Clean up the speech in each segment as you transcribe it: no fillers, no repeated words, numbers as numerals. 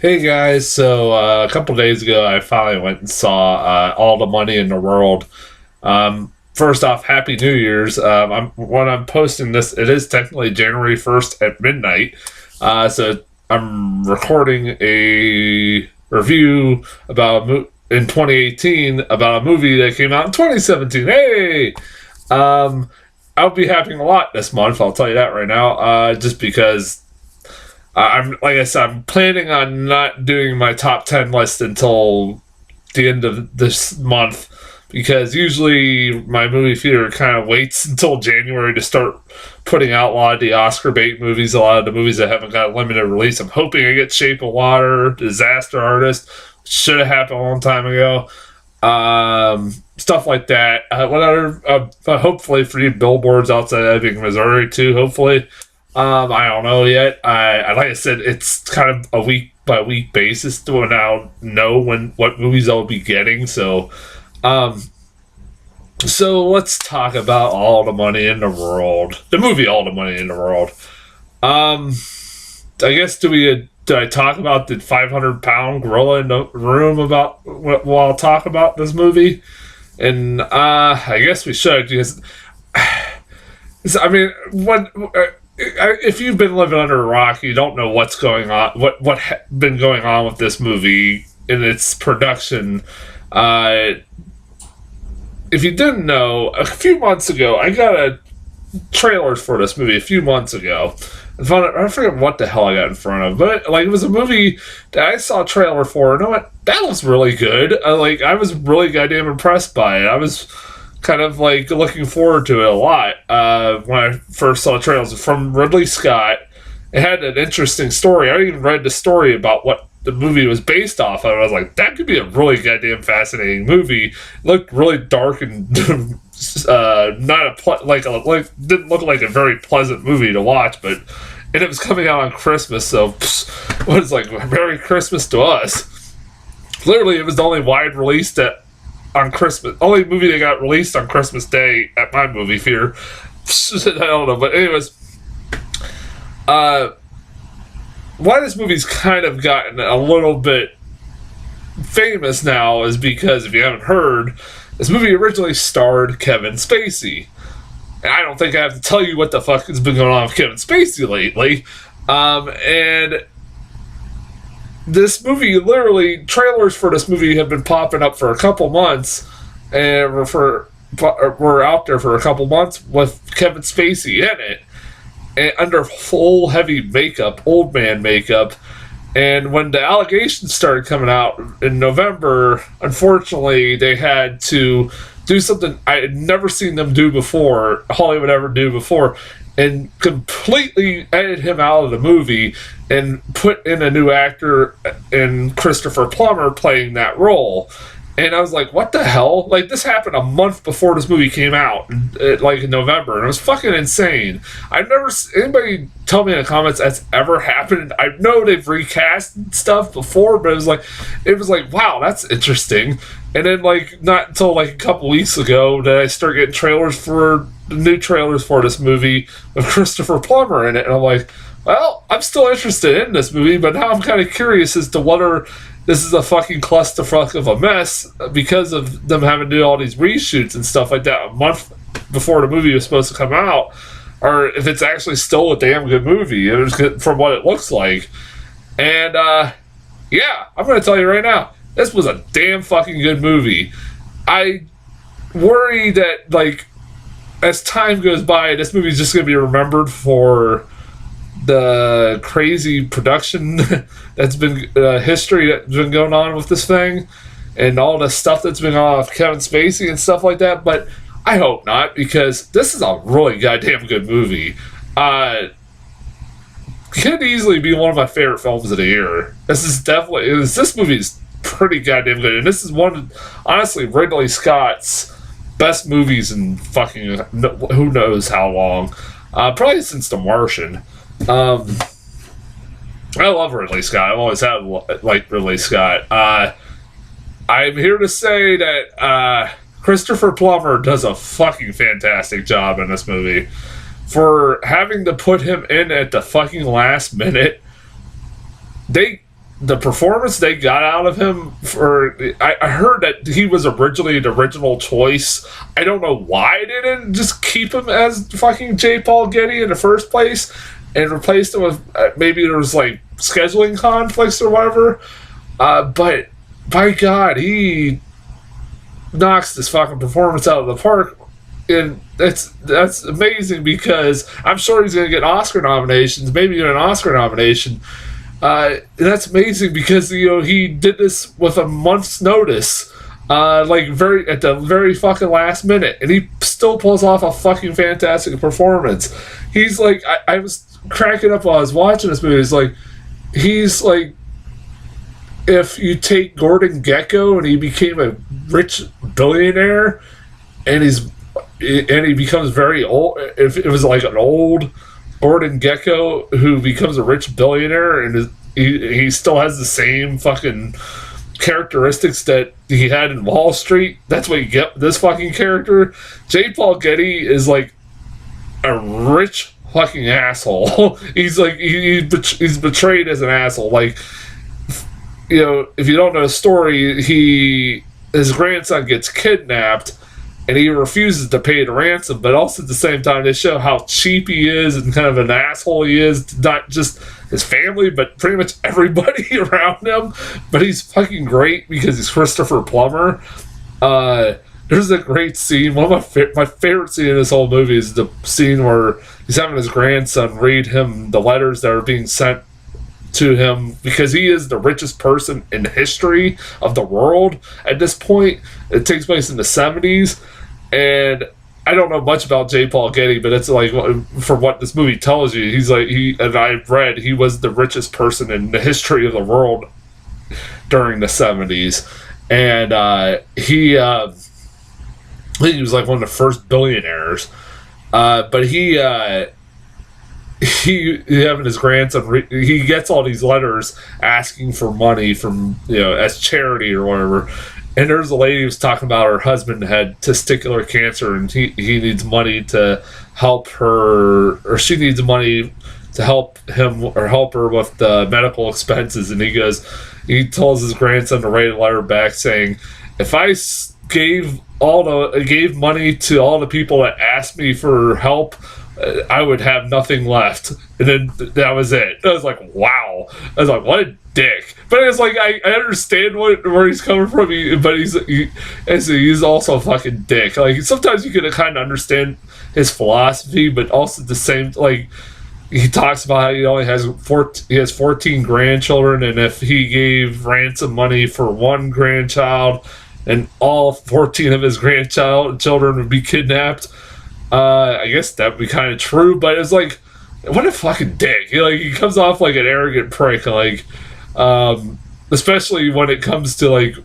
Hey guys, so a couple days ago, I finally went and saw All the Money in the World. First off, Happy New Year's. When I'm posting this, it is technically January 1st at midnight. So I'm recording a review in 2018 about a movie that came out in 2017. Hey! I'll be having a lot this month, I'll tell you that right now, just because I'm like I said, I'm planning on not doing my top 10 list until the end of this month because usually my movie theater kind of waits until January to start putting out a lot of the Oscar bait movies, a lot of the movies that haven't got a limited release. I'm hoping I get Shape of Water, Disaster Artist, should have happened a long time ago. Stuff like that. Hopefully, for you billboards outside Ebbing, Missouri, too. Hopefully. I don't know yet. Like I said, it's kind of a week by week basis to now know what movies I'll be getting. Um, so let's talk about All the Money in the World, the movie All the Money in the World. Um, I guess do I talk about the 500-pound gorilla in the room about while I talk about this movie? And I guess we should because I mean if you've been living under a rock, you don't know what's going on, been going on with this movie in its production. Uh, if you didn't know, a few months ago, I got a trailers for this movie a few months ago. I forget what the hell I got in front of, but it was a movie that I saw a trailer for, and I went, "That looks really good." I was really goddamn impressed by it. I was kind of looking forward to it a lot when I first saw the trailers from Ridley Scott. It had an interesting story. I even read the story about what the movie was based off of. I was like, that could be a really goddamn fascinating movie. It looked really dark and not didn't look like a very pleasant movie to watch, and it was coming out on Christmas, so what is Merry Christmas to us. Literally, it was the only wide release that on Christmas. Only movie that got released on Christmas Day at my movie theater. I don't know, but anyways, why this movie's kind of gotten a little bit famous now is because, if you haven't heard, this movie originally starred Kevin Spacey. And I don't think I have to tell you what the fuck has been going on with Kevin Spacey lately. And this movie, literally, trailers for this movie have been popping up for a couple months, and we're out there for a couple months with Kevin Spacey in it, and under full heavy makeup, old man makeup. And when the allegations started coming out in November, unfortunately, they had to do something I had never seen them do before, Hollywood ever do before, and completely edit him out of the movie and put in a new actor in Christopher Plummer playing that role. And I was like, what the hell? This happened a month before this movie came out, in November, and it was fucking insane. I've never anybody tell me in the comments that's ever happened. I know they've recast stuff before, but it was like, wow, that's interesting. And then not until a couple weeks ago did I start getting new trailers for this movie with Christopher Plummer in it, and I'm like, well, I'm still interested in this movie, but now I'm kind of curious as to whether this is a fucking clusterfuck of a mess because of them having to do all these reshoots and stuff like that a month before the movie was supposed to come out, or if it's actually still a damn good movie from what it looks like. And yeah, I'm going to tell you right now, this was a damn fucking good movie. I worry that as time goes by, this movie's just going to be remembered for the crazy production that's been history that's been going on with this thing, and all the stuff that's been on with Kevin Spacey and stuff like that. But I hope not, because this is a really goddamn good movie. Could easily be one of my favorite films of the year. This movie's pretty goddamn good, and this is honestly, Ridley Scott's best movies in fucking who knows how long. Probably since The Martian. I love Ridley Scott. I've always had Ridley Scott. I'm here to say that Christopher Plummer does a fucking fantastic job in this movie. For having to put him in at the fucking last minute, they the performance they got out of him I heard that he was originally the original choice. I don't know why they didn't just keep him as fucking J. Paul Getty in the first place and replaced him with maybe there was like scheduling conflicts or whatever. But by God, he knocks this fucking performance out of the park. And that's amazing because I'm sure he's going to get Oscar nominations, maybe even an Oscar nomination. And that's amazing because he did this with a month's notice, like at the very fucking last minute, and he still pulls off a fucking fantastic performance. He's like, I was cracking up while I was watching this movie. He's like, if you take Gordon Gekko and he became a rich billionaire, and he becomes very old. If it was like an old Gordon Gekko who becomes a rich billionaire and he still has the same fucking characteristics that he had in Wall Street, that's what you get this fucking character. J. Paul Getty is like a rich fucking asshole. He's like he's betrayed as an asshole. Like, if you don't know the story, his grandson gets kidnapped and he refuses to pay the ransom, but also at the same time they show how cheap he is and kind of an asshole he is to not just his family, but pretty much everybody around him. But he's fucking great because he's Christopher Plummer. There's a great scene. One of my favorite scene in this whole movie is the scene where he's having his grandson read him the letters that are being sent to him because he is the richest person in the history of the world at this point. It takes place in the 70s, and I don't know much about J. Paul Getty, but it's like, from what this movie tells you, he's like, and I've read, he was the richest person in the history of the world during the 70s, and I think he was like one of the first billionaires, but he having his grandson, he gets all these letters asking for money from, as charity or whatever. And there's a lady who's talking about her husband had testicular cancer and he needs money to help her, or she needs money to help him or help her with the medical expenses. And he tells his grandson to write a letter back saying, if I gave money to all the people that asked me for help, I would have nothing left. And then that was it. I was like, wow. I was like, what a dick. But it's like, I understand where he's coming from, but he's also a fucking dick. Like, sometimes you can kind of understand his philosophy, but also the same, like, he talks about how he only has 14 grandchildren, and if he gave ransom money for one grandchild, and all 14 of his grandchildren would be kidnapped. I guess that would be kind of true, but it's like, what a fucking dick. He comes off like an arrogant prick, like, especially when it comes to, like,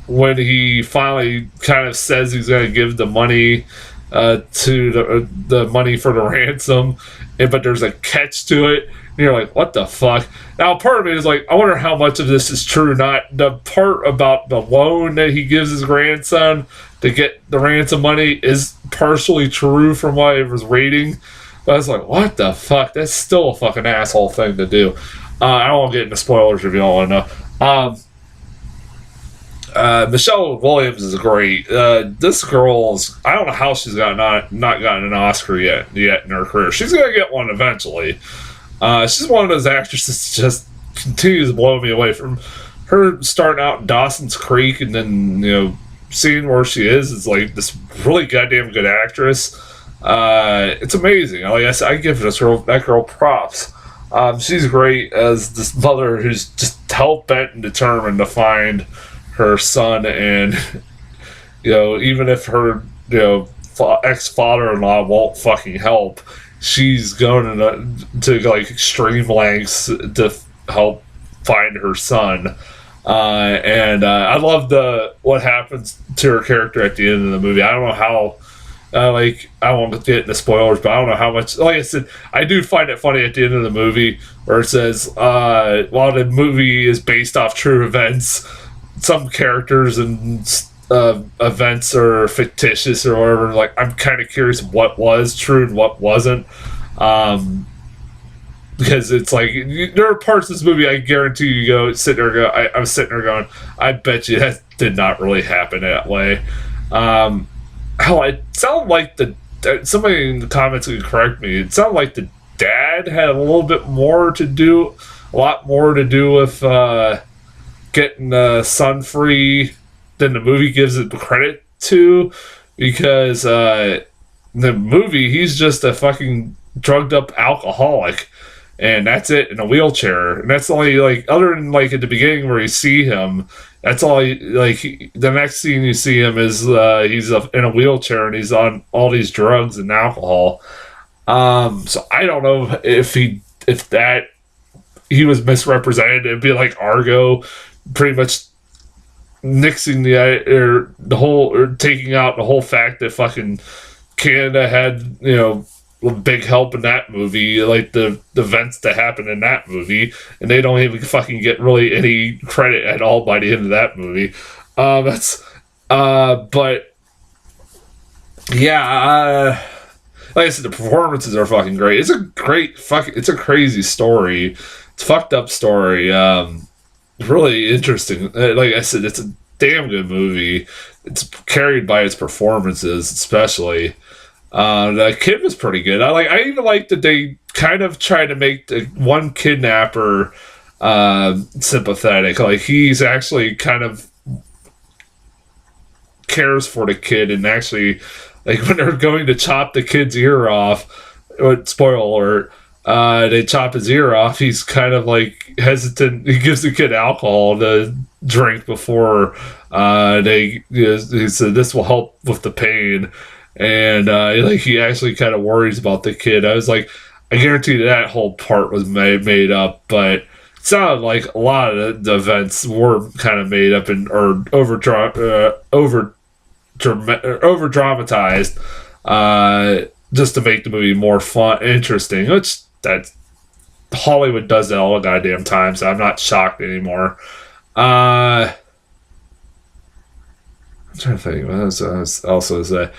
when he finally kind of says he's going to give the money to the money for the ransom, but there's a catch to it, and you're like, what the fuck? Now, part of me is like, I wonder how much of this is true or not. The part about the loan that he gives his grandson to get the ransom money is partially true from what I was reading. But I was like, what the fuck? That's still a fucking asshole thing to do. I don't want to get into spoilers if you don't want to know. Michelle Williams is great. This girl's, I don't know how she's not gotten an Oscar yet in her career. She's going to get one eventually. She's one of those actresses that just continues to blow me away. From her starting out in Dawson's Creek and then, seeing where she is like this really goddamn good actress. It's amazing. Like I said, I give that girl props. She's great as this mother who's just hell-bent and determined to find her son, and even if her ex-father-in-law won't fucking help, she's going to like extreme lengths to help find her son. And I love what happens to her character at the end of the movie. I don't know how, I won't get into spoilers, but I don't know how much, like I said, I do find it funny at the end of the movie where it says, while the movie is based off true events, some characters and events are fictitious or whatever. Like, I'm kind of curious what was true and what wasn't. because it's like there are parts of this movie I guarantee you go sit there go I was sitting there going, I bet you that did not really happen that way. Hell, it sounded like somebody in the comments could correct me. It sounded like the dad had a lot more to do with getting the son free than the movie gives it credit to, because the movie he's just a fucking drugged up alcoholic, and that's it, in a wheelchair, and that's only like, other than like at the beginning where you see him, that's all the next scene you see him is he's in a wheelchair and he's on all these drugs and alcohol. So I don't know if he was misrepresented. It'd be like Argo, pretty much nixing taking out the whole fact that fucking Canada had, big help in that movie, like the events that happened in that movie, and they don't even fucking get really any credit at all by the end of that movie. But yeah, like I said, the performances are fucking great. It's a crazy story. It's a fucked up story. Really interesting. Like I said, it's a damn good movie. It's carried by its performances, especially. The kid was pretty good. I even like that they kind of try to make the one kidnapper sympathetic. Like, he's actually kind of cares for the kid, and actually, like, when they're going to chop the kid's ear off, spoiler alert, they chop his ear off, he's kind of like hesitant. He gives the kid alcohol to drink before he said this will help with the pain. And he actually kind of worries about the kid. I was like, I guarantee that whole part was made up, but it sounded like a lot of the events were kind of made up or over dramatized, just to make the movie more fun, interesting. Which that Hollywood does that all the goddamn time, so I'm not shocked anymore. I'm trying to think what else also say.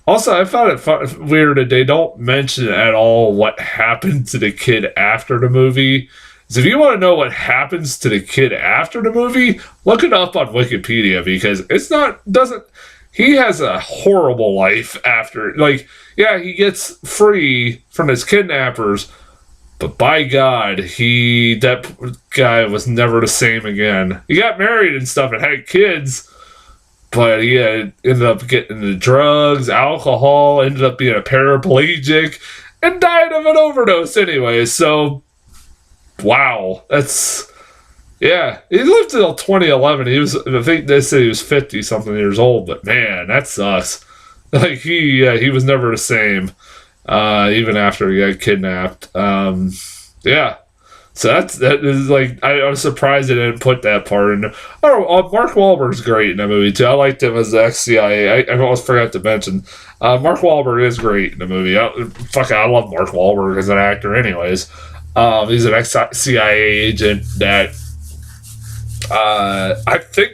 Also, I found it weird that they don't mention at all what happened to the kid after the movie. So if you want to know what happens to the kid after the movie, look it up on Wikipedia, because he has a horrible life after. Like, yeah, he gets free from his kidnappers, but by God, that guy was never the same again. He got married and stuff and had kids, but he ended up getting into drugs, alcohol, ended up being a paraplegic, and died of an overdose anyway. So, wow. Yeah. He lived till 2011. I think they said he was 50-something years old, but man, that sucks. Like, he was never the same, even after he got kidnapped. Yeah. So that is like, I was surprised they didn't put that part in. Mark Wahlberg's great in that movie too. I liked him as the ex-CIA. I almost forgot to mention, Mark Wahlberg is great in the movie. I love Mark Wahlberg as an actor anyways. He's an ex-CIA agent that I think,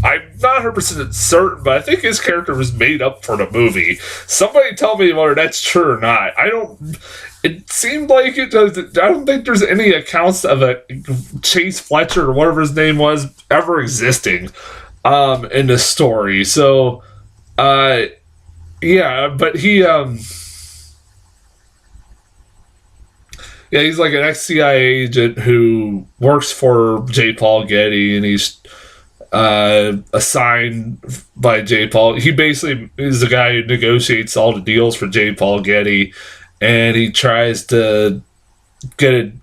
I'm not 100% certain, but I think his character was made up for the movie. Somebody tell me whether that's true or not. It seemed like it does. I don't think there's any accounts of a Chase Fletcher or whatever his name was ever existing in the story. So, yeah, but he, he's like an ex-CIA agent who works for J. Paul Getty, and he's assigned by J. Paul. He basically is the guy who negotiates all the deals for J. Paul Getty, and he tries to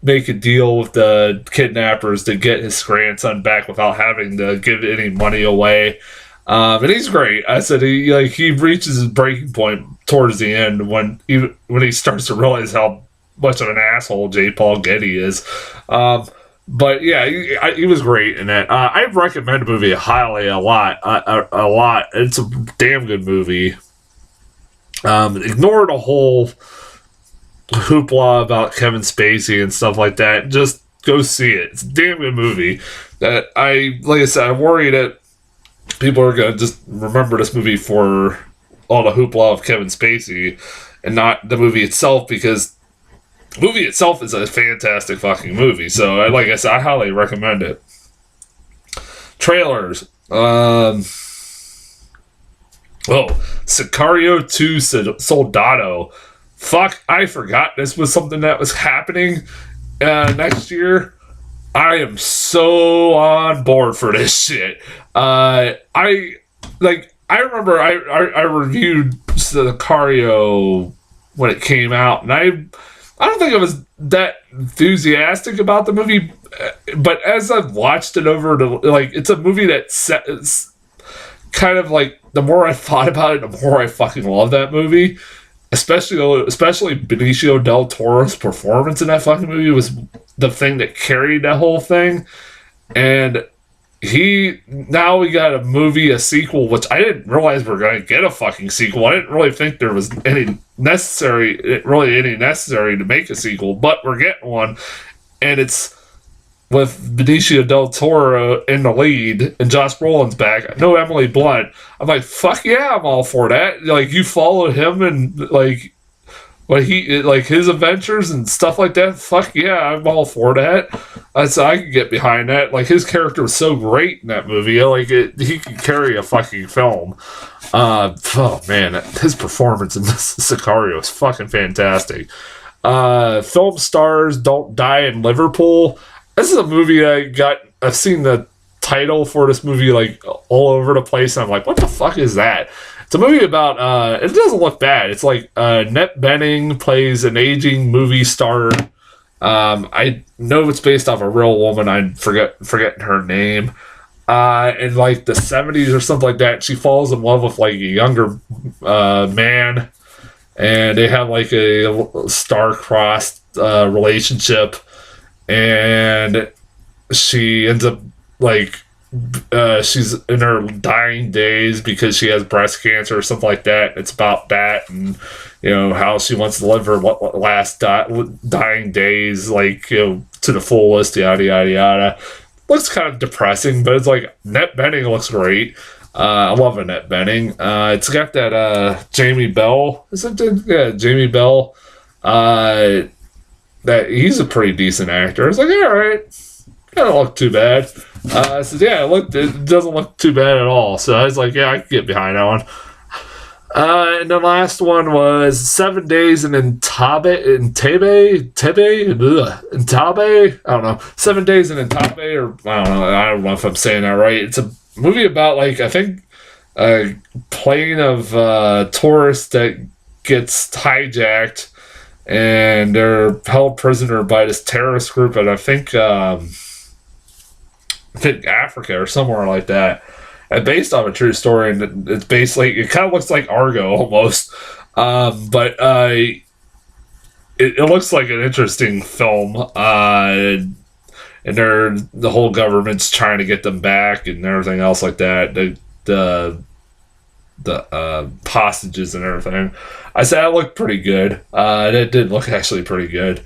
make a deal with the kidnappers to get his grandson back without having to give any money away. And he's great. I said he reaches his breaking point towards the end when he starts to realize how much of an asshole J. Paul Getty is. But yeah, he was great in that. I recommend the movie highly a lot. It's a damn good movie. Ignore the whole hoopla about Kevin Spacey and stuff like that. Just go see it. It's a damn good movie. Like I said, I worry that people are gonna just remember this movie for all the hoopla of Kevin Spacey and not the movie itself, because The movie itself is a fantastic fucking movie. So, like I said, I highly recommend it. Trailers. Sicario 2 Soldado. Fuck, I forgot this was something that was happening next year. I am so on board for this shit. I remember I reviewed Sicario when it came out, and I don't think I was that enthusiastic about the movie, but as I've watched it it's a movie it's kind of like, the more I thought about it, the more I fucking love that movie. Especially Benicio del Toro's performance in that fucking movie was the thing that carried that whole thing. And now we got a sequel, which I didn't realize we were going to get a fucking sequel. I didn't really think there was any necessary to make a sequel, but we're getting one. And it's with Benicio del Toro in the lead and Josh Brolin's back. No Emily Blunt. I'm like, fuck yeah, I'm all for that. Like, you follow him and like what his adventures and stuff like that. Fuck yeah, I'm all for that. So I could get behind that. Like, his character was so great in that movie. He could carry a fucking film. Oh man, his performance in this Sicario is fucking fantastic. Film stars Don't Die in Liverpool. This is a movie I've seen the title for this movie like all over the place, and I'm like, what the fuck is that? It's a movie about, it doesn't look bad. It's like, Annette Bening plays an aging movie star. I know it's based off a real woman. I'm forgetting her name. In like the 70s or something like that, she falls in love with like a younger, man, and they have like a star-crossed, relationship. And she ends up like she's in her dying days because she has breast cancer or something like that. It's about that, and how she wants to live her last dying days, like, to the fullest, yada yada yada. Looks kind of depressing, but it's like Annette Bening looks great. I love Annette Bening. It's got that Jamie Bell. Yeah, Jamie Bell. That he's a pretty decent actor. It's like, all right, doesn't look too bad. I said, yeah, it doesn't look too bad at all. So I was like, yeah, I can get behind that one. And the last one was 7 Days in Entebbe. I don't know. 7 Days in Entebbe, or I don't know if I'm saying that right. It's a movie about, like, I think a plane of tourists that gets hijacked, and they're held prisoner by this terrorist group, and I think Africa or somewhere like that. And based on a true story, and it's basically, it kind of looks like Argo almost, but it looks like an interesting film. And the whole government's trying to get them back and everything else like that. The hostages and everything. I said it looked pretty good. It did look actually pretty good.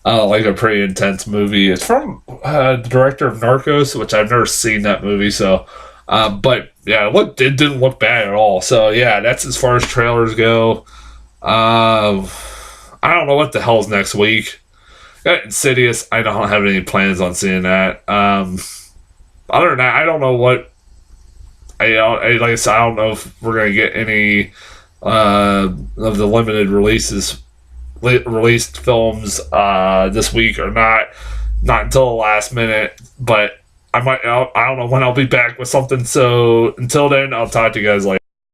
Like a pretty intense movie. It's from the director of Narcos, which I've never seen that movie. So, but yeah, it didn't look bad at all. So yeah, that's as far as trailers go. I don't know what the hell's next week. Got Insidious. I don't have any plans on seeing that. Other than that, I don't know what. Like I said, I don't know if we're gonna get any of the limited released films this week or not until the last minute, but I don't know when I'll be back with something. So until then, I'll talk to you guys later.